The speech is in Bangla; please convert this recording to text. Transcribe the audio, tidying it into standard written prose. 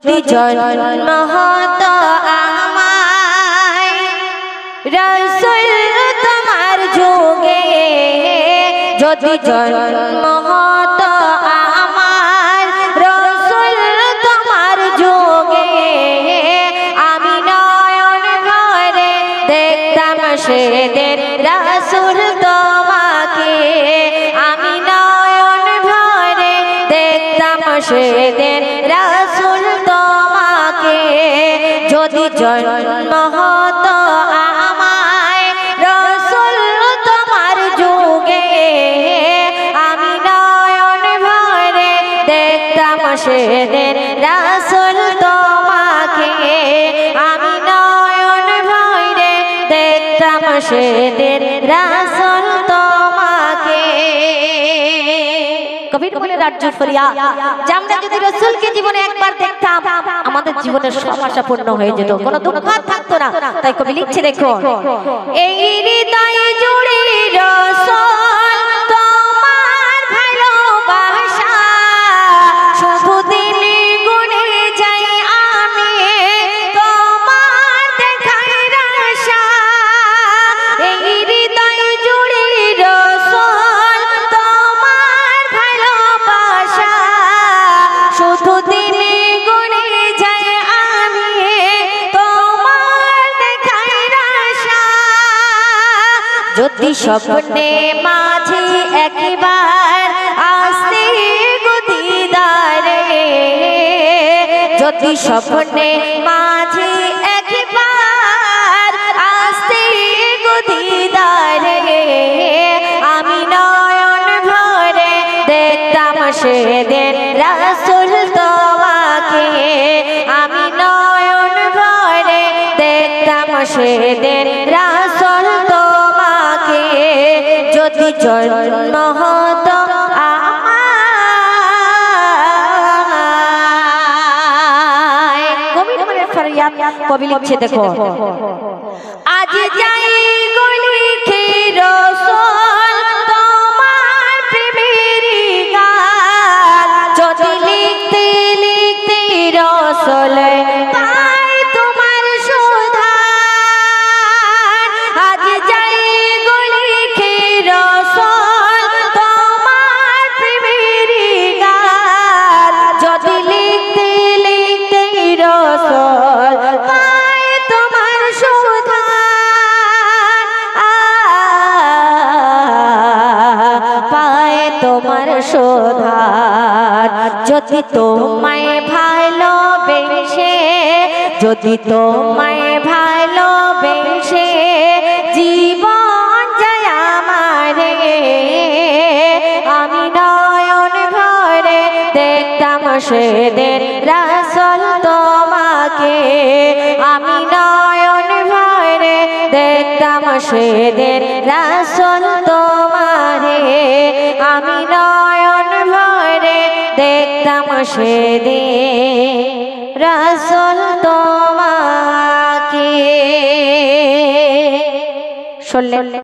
জন্ম হতো আমায় রাসূল তোমার যুগে, যদি জন্ম হতো আমার রাসূল তোমার যুগে, আমি নয়ন ভরে দেখতাম সেদিন রাসূল তোমাকে, আমি নয়ন ভরে দেখতাম সেদিন রাসূল তোমাকে। যদি জন্ম হতো আমায় রাসূল তোমার যুগে, আমি নয়ন ভরে দেখতাম সেদিন রাসূল তোমাকে, আমি নয়ন ভরে দেখতাম সেদিন রাসূল তোমাকে। কবির বলে রাজ্য ফরিয়াদ, যে আমরা যদি রাসূলকে জীবনে একবার দেখতাম আমাদের জীবনের সব আশা পূর্ণ হয়ে যেত, কোনো দুঃখ থাকতো না। তাই কবি লিখছে, দেখো এই হৃদয় জুড়ে রাসূল তোমার ভালোবাসা, শুধু দিলে গুনে যাই আমি তোমার দেখার আশা। এই হৃদয় জুড়ে রাসূল তোমার ভালোবাসা, শুধু দিলে গুনে যাই আমি তোমার দেখার আশা। যদি স্বপ্নে মাঝে একবার আসতে গো দিদারে, যদি স্বপ্নে মাঝে একবার আসতে গো দিদারে, আমি নয়ন ভরে দেখতাম সেদিন রাসূল তোমাকে, আমি নয়ন ভরে দেখতাম সেদিন রাসূল তোমাকে। যদি জন্ম হতো আমায়, কবির মনে ফরিয়াদ কবি লিখছে, দেখো আজ যাই গলিখে রাসূল তোমার প্রেমের গান, যদি লিখতে লিখতে রাসূল পাই তোমার সুধান। আজ যাই গলিখে রাসূল তোমার প্রেমের গান, যদি লিখতে লিখতে রাসূল পাই তোমার সুধান, পায় তোমার সুধান। যদি তোমায় ভালোবেসে, যদি তোমায় ভালোবেসে জীবন যায় আমারে, আমি নয়ন ভরে দেখতাম সেদিন রাসূল তোমাকে, আমি নয়ন ভরে দেখতাম সেদিন রাসূল তোমারে, আমি নয়ন ভরে দেখতাম সেদিন রাসূল তোমাকে। শুনলেন?